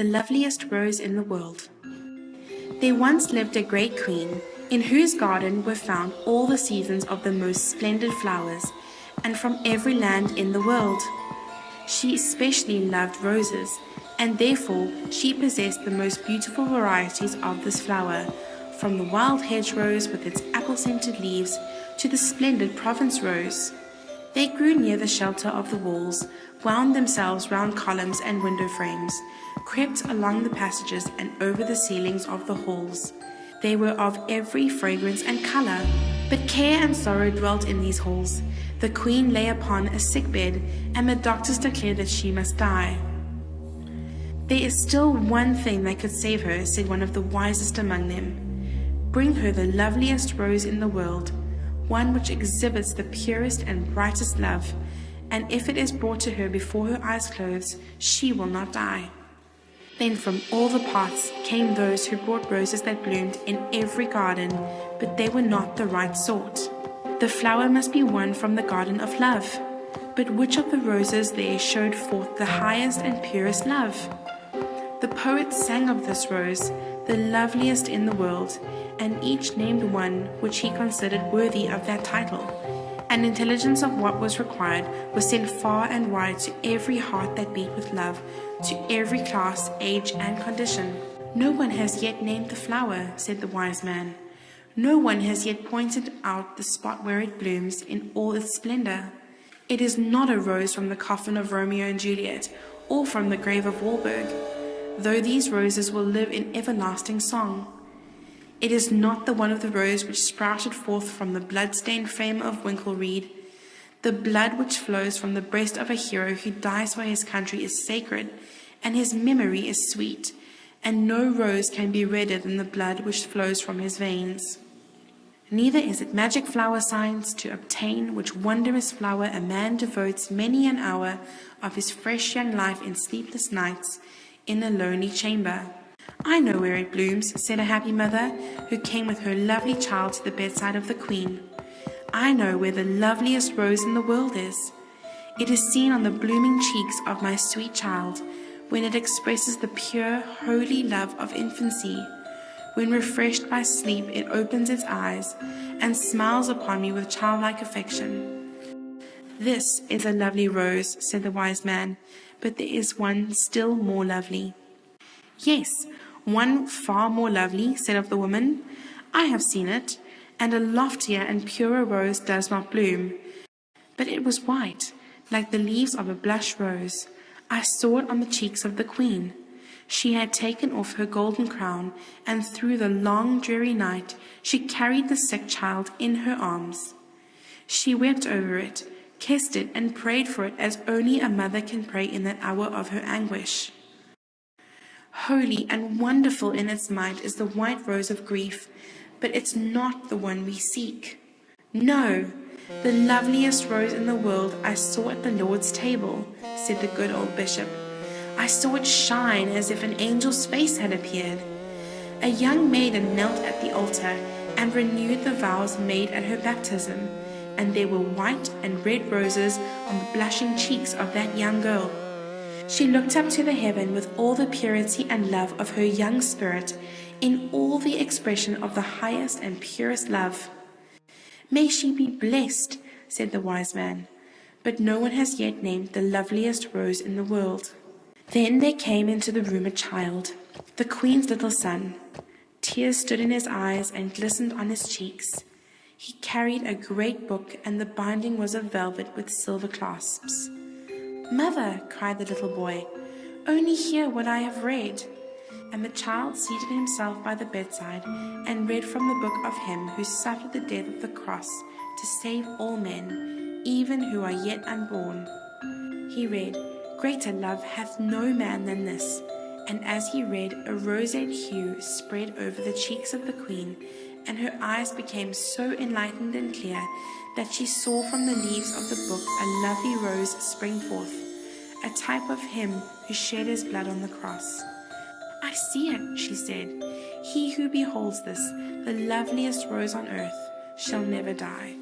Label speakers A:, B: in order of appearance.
A: the loveliest rose in the world. There once lived a great queen, in whose garden were found all the seasons of the most splendid flowers, and from every land in the world. She especially loved roses, and therefore she possessed the most beautiful varieties of this flower, from the wild hedge-rose with its apple-scented leaves to the splendid Provence rose. They grew near the shelter of the walls, wound themselves round columns and window frames, crept along the passages and over the ceilings of the halls. They were of every fragrance and colour, but care and sorrow dwelt in these halls. The queen lay upon a sick bed, and the doctors declared that she must die. There is still one thing that could save her, said one of the wisest among them. Bring her the loveliest rose in the world, one which exhibits the purest and brightest love, and if it is brought to her before her eyes close, she will not die. Then from all the parts came those who brought roses that bloomed in every garden, but they were not the right sort. The flower must be one from the garden of love. But which of the roses there showed forth the highest and purest love? The poet sang of this rose, the loveliest in the world, and each named one which he considered worthy of that title. And intelligence of what was required was sent far and wide to every heart that beat with love, to every class, age, and condition. No one has yet named the flower, said the wise man. No one has yet pointed out the spot where it blooms in all its splendor. It is not a rose from the coffin of Romeo and Juliet, or from the grave of Walberg, though these roses will live in everlasting song. It is not the one of the rose which sprouted forth from the blood-stained frame of Winkelried. The blood which flows from the breast of a hero who dies for his country is sacred, and his memory is sweet, and no rose can be redder than the blood which flows from his veins. Neither is it magic flower science to obtain which wondrous flower a man devotes many an hour of his fresh young life in sleepless nights in a lonely chamber. I know where it blooms, said a happy mother, who came with her lovely child to the bedside of the queen. I know where the loveliest rose in the world is. It is seen on the blooming cheeks of my sweet child, when it expresses the pure, holy love of infancy. When refreshed by sleep, it opens its eyes and smiles upon me with childlike affection. This is a lovely rose, said the wise man, but there is one still more lovely. Yes, one far more lovely, said of the woman. I have seen it, and a loftier and purer rose does not bloom. But it was white, like the leaves of a blush rose. I saw it on the cheeks of the queen. She had taken off her golden crown, and through the long dreary night she carried the sick child in her arms. She wept over it, kissed it, and prayed for it as only a mother can pray in that hour of her anguish. Holy and wonderful in its might is the white rose of grief, but it's not the one we seek. No, the loveliest rose in the world I saw at the Lord's table, said the good old bishop. I saw it shine as if an angel's face had appeared. A young maiden knelt at the altar and renewed the vows made at her baptism, and there were white and red roses on the blushing cheeks of that young girl. She looked up to the heaven with all the purity and love of her young spirit, in all the expression of the highest and purest love. May she be blessed, said the wise man, but no one has yet named the loveliest rose in the world. Then there came into the room a child, the queen's little son. Tears stood in his eyes and glistened on his cheeks. He carried a great book, and the binding was of velvet with silver clasps. Mother, cried the little boy, only hear what I have read. And the child seated himself by the bedside and read from the book of him who suffered the death of the cross to save all men, even who are yet unborn. He read, Greater love hath no man than this. And as he read, a roseate hue spread over the cheeks of the queen, and her eyes became so enlightened and clear that she saw from the leaves of the book a lovely rose spring forth, a type of him who shed his blood on the cross. I see it, she said. He who beholds this, the loveliest rose on earth, shall never die.